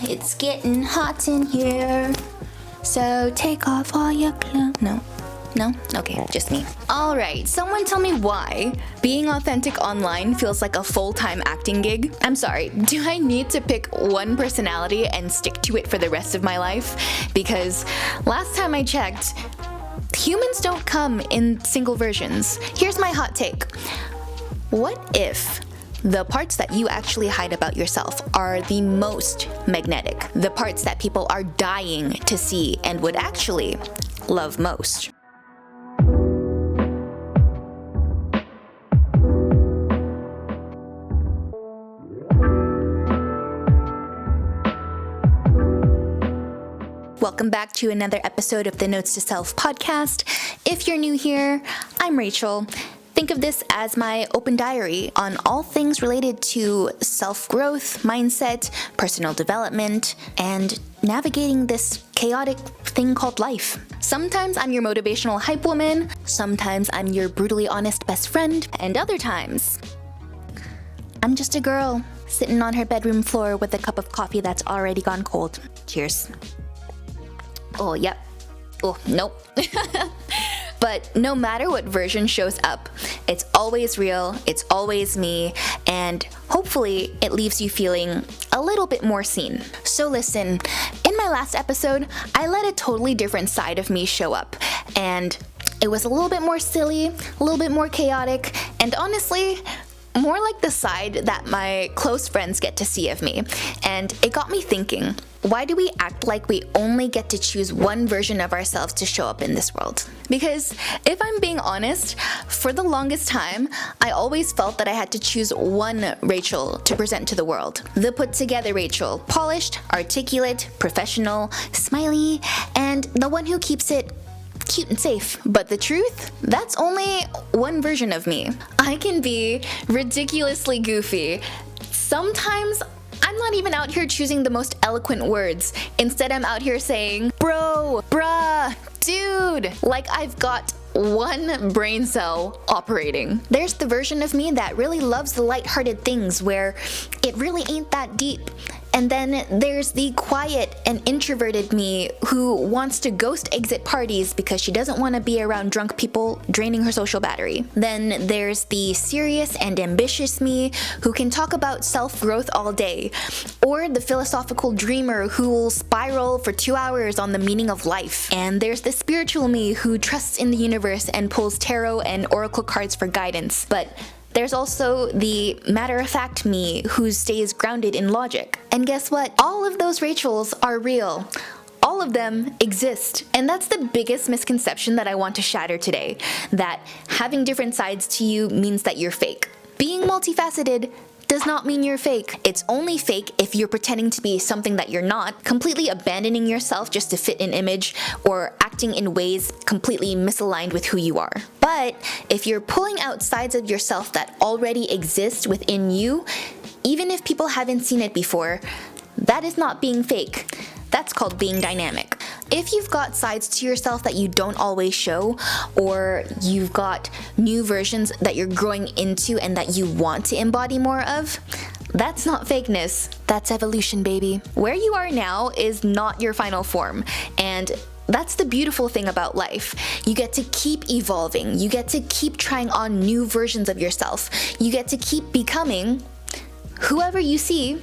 it's getting hot in here. So take off all your clothes. No? Okay, just me. Alright, someone tell me why being authentic online feels like a full-time acting gig. I'm sorry, do I need to pick one personality and stick to it for the rest of my life? Because last time I checked, humans don't come in single versions. Here's my hot take. What if the parts that you actually hide about yourself are the most magnetic? The parts that people are dying to see and would actually love most? Welcome back to another episode of the Notes to Self podcast. If you're new here, I'm Rachel. Think of this as my open diary on all things related to self-growth, mindset, personal development, and navigating this chaotic thing called life. Sometimes I'm your motivational hype woman, sometimes I'm your brutally honest best friend, and other times, I'm just a girl sitting on her bedroom floor with a cup of coffee that's already gone cold. Cheers. Oh, yep. Oh, nope. But no matter what version shows up, it's always real, it's always me, and hopefully it leaves you feeling a little bit more seen. So listen, in my last episode, I let a totally different side of me show up, and it was a little bit more silly, a little bit more chaotic, and honestly, more like the side that my close friends get to see of me. And it got me thinking, why do we act like we only get to choose one version of ourselves to show up in this world? Because if I'm being honest, for the longest time, I always felt that I had to choose one Rachel to present to the world. The put together Rachel, polished, articulate, professional, smiley, and the one who keeps it cute and safe. But the truth? That's only one version of me. I can be ridiculously goofy. Sometimes I'm not even out here choosing the most eloquent words. Instead, I'm out here saying, bro, bruh, dude, like I've got one brain cell operating. There's the version of me that really loves the lighthearted things where it really ain't that deep. And then there's the quiet and introverted me who wants to ghost exit parties because she doesn't want to be around drunk people draining her social battery. Then there's the serious and ambitious me who can talk about self-growth all day. Or the philosophical dreamer who will spiral for 2 hours on the meaning of life. And there's the spiritual me who trusts in the universe and pulls tarot and oracle cards for guidance. But there's also the matter-of-fact me who stays grounded in logic. And guess what? All of those Rachels are real. All of them exist. And that's the biggest misconception that I want to shatter today, that having different sides to you means that you're fake. Being multifaceted does not mean you're fake. It's only fake if you're pretending to be something that you're not, completely abandoning yourself just to fit an image, or acting in ways completely misaligned with who you are. But if you're pulling out sides of yourself that already exist within you, even if people haven't seen it before, that is not being fake. That's called being dynamic. If you've got sides to yourself that you don't always show, or you've got new versions that you're growing into and that you want to embody more of, that's not fakeness, that's evolution, baby. Where you are now is not your final form, and that's the beautiful thing about life. You get to keep evolving, you get to keep trying on new versions of yourself, you get to keep becoming whoever you see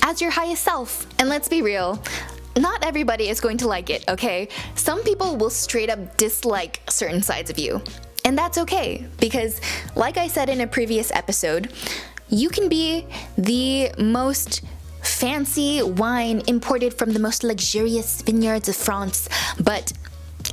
as your highest self. And let's be real, not everybody is going to like it, okay? Some people will straight up dislike certain sides of you. And that's okay, because like I said in a previous episode, you can be the most fancy wine imported from the most luxurious vineyards of France, but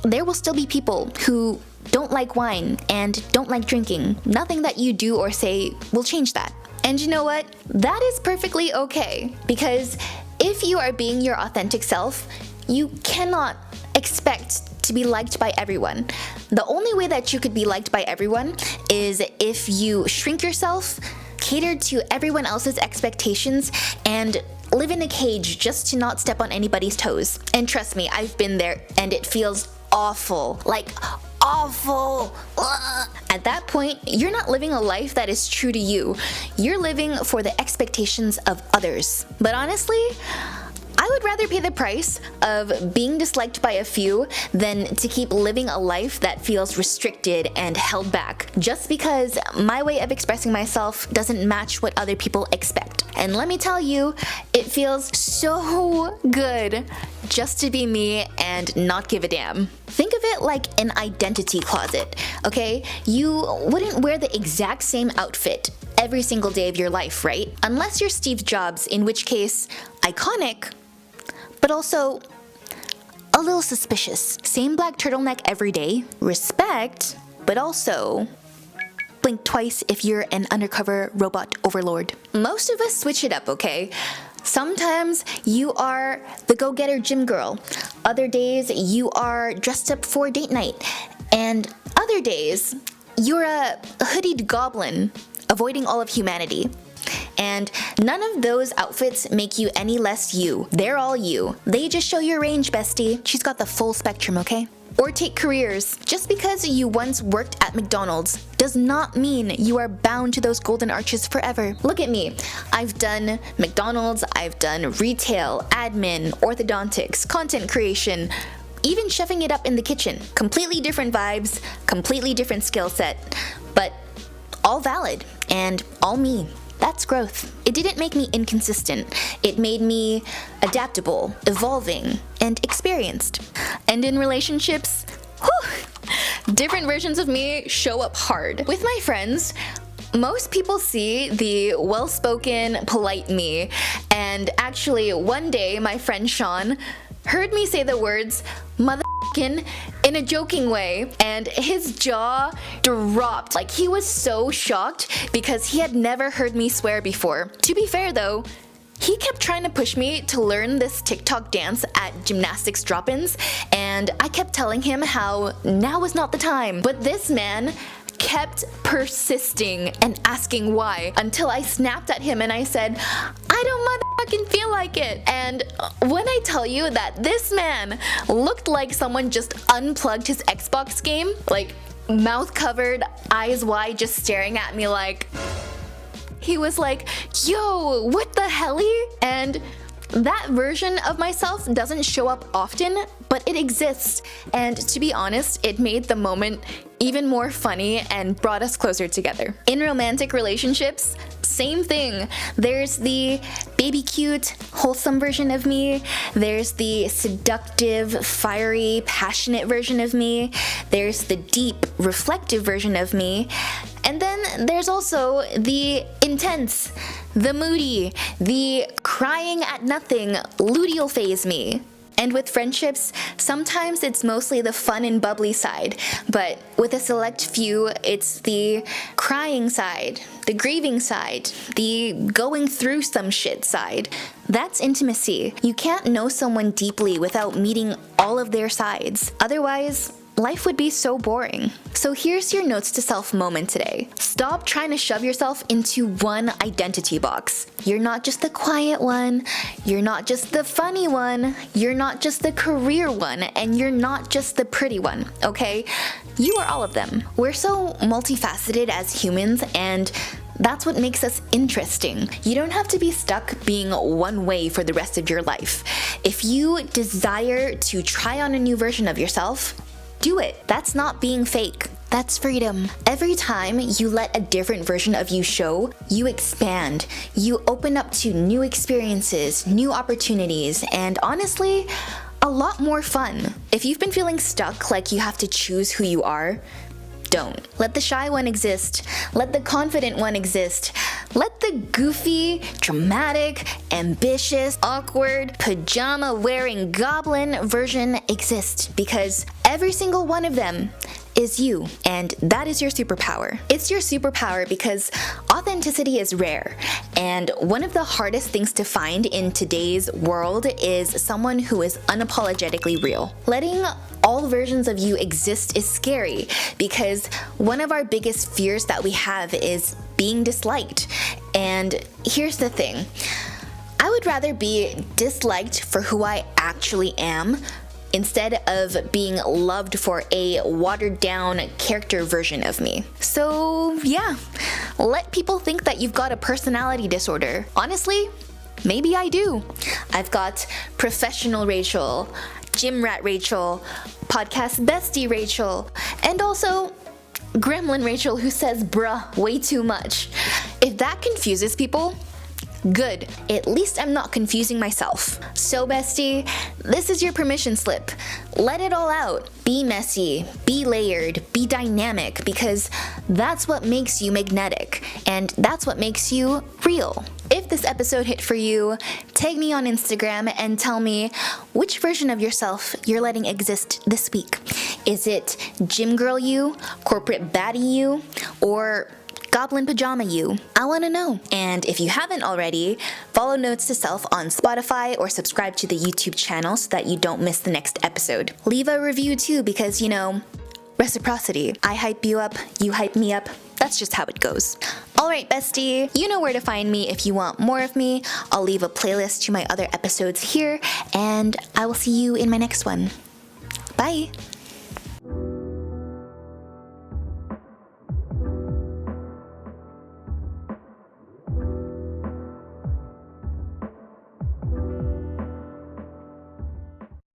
there will still be people who don't like wine and don't like drinking. Nothing that you do or say will change that. And you know what? That is perfectly okay, because if you are being your authentic self, you cannot expect to be liked by everyone. The only way that you could be liked by everyone is if you shrink yourself, cater to everyone else's expectations, and live in a cage just to not step on anybody's toes. And trust me, I've been there, and it feels awful. Like, awful. Ugh. At that point, you're not living a life that is true to you. You're living for the expectations of others. But honestly, I would rather pay the price of being disliked by a few than to keep living a life that feels restricted and held back just because my way of expressing myself doesn't match what other people expect. And let me tell you, it feels so good just to be me and not give a damn. Think of it like an identity closet, okay? You wouldn't wear the exact same outfit every single day of your life, right? Unless you're Steve Jobs, in which case, iconic, but also a little suspicious. Same black turtleneck every day, respect, but also blink twice if you're an undercover robot overlord. Most of us switch it up, okay? Sometimes you are the go-getter gym girl. Other days you are dressed up for date night. And other days you're a hoodied goblin avoiding all of humanity. And none of those outfits make you any less you. They're all you. They just show your range, bestie. She's got the full spectrum, okay? Or take careers. Just because you once worked at McDonald's does not mean you are bound to those golden arches forever. Look at me. I've done McDonald's, I've done retail, admin, orthodontics, content creation, even chefing it up in the kitchen. Completely different vibes, completely different skill set, but all valid and all me. That's growth. It didn't make me inconsistent. It made me adaptable, evolving, and experienced. And in relationships, different versions of me show up hard. With my friends, most people see the well-spoken, polite me, and actually one day my friend Sean heard me say the words motherfucking in a joking way, and his jaw dropped. Like, he was so shocked because he had never heard me swear before. To be fair though, he kept trying to push me to learn this TikTok dance at gymnastics drop-ins, and I kept telling him how now was not the time. But this man kept persisting and asking why until I snapped at him and I said, I don't motherfucking feel like it. And when I tell you that this man looked like someone just unplugged his Xbox game, like mouth covered, eyes wide, just staring at me like, he was like, yo, what the helly? And that version of myself doesn't show up often, but it exists. And to be honest, it made the moment even more funny and brought us closer together. In romantic relationships, same thing. There's the baby cute, wholesome version of me. There's the seductive, fiery, passionate version of me. There's the deep, reflective version of me. And then there's also the intense, the moody, the crying at nothing, luteal phase me. And with friendships, sometimes it's mostly the fun and bubbly side, but with a select few, it's the crying side, the grieving side, the going through some shit side. That's intimacy. You can't know someone deeply without meeting all of their sides. Otherwise, life would be so boring. So here's your notes to self moment today. Stop trying to shove yourself into one identity box. You're not just the quiet one, you're not just the funny one, you're not just the career one, and you're not just the pretty one, okay? You are all of them. We're so multifaceted as humans, and that's what makes us interesting. You don't have to be stuck being one way for the rest of your life. If you desire to try on a new version of yourself, do it. That's not being fake. That's freedom. Every time you let a different version of you show, you expand. You open up to new experiences, new opportunities, and honestly, a lot more fun. If you've been feeling stuck like you have to choose who you are, don't. Let the shy one exist. Let the confident one exist. Let the goofy, dramatic, ambitious, awkward, pajama-wearing goblin version exist, because every single one of them is you, and that is your superpower. It's your superpower because authenticity is rare, and one of the hardest things to find in today's world is someone who is unapologetically real. Letting all versions of you exist is scary because one of our biggest fears that we have is being disliked. And here's the thing. I would rather be disliked for who I actually am instead of being loved for a watered down character version of me. So yeah, let people think that you've got a personality disorder. Honestly, maybe I do. I've got professional Rachel, gym rat Rachel, podcast bestie Rachel, and also gremlin Rachel who says bruh way too much. If that confuses people, good. At least I'm not confusing myself. So bestie, this is your permission slip. Let it all out. Be messy, be layered, be dynamic, because that's what makes you magnetic, and that's what makes you real. If this episode hit for you, tag me on Instagram and tell me which version of yourself you're letting exist this week. Is it gym girl you, corporate baddie you, or goblin pajama you? I want to know. And if you haven't already, follow Notes to Self on Spotify or subscribe to the YouTube channel so that you don't miss the next episode. Leave a review too, because, you know, reciprocity. I hype you up, you hype me up. That's just how it goes. Alright, bestie, you know where to find me if you want more of me. I'll leave a playlist to my other episodes here, and I will see you in my next one. Bye!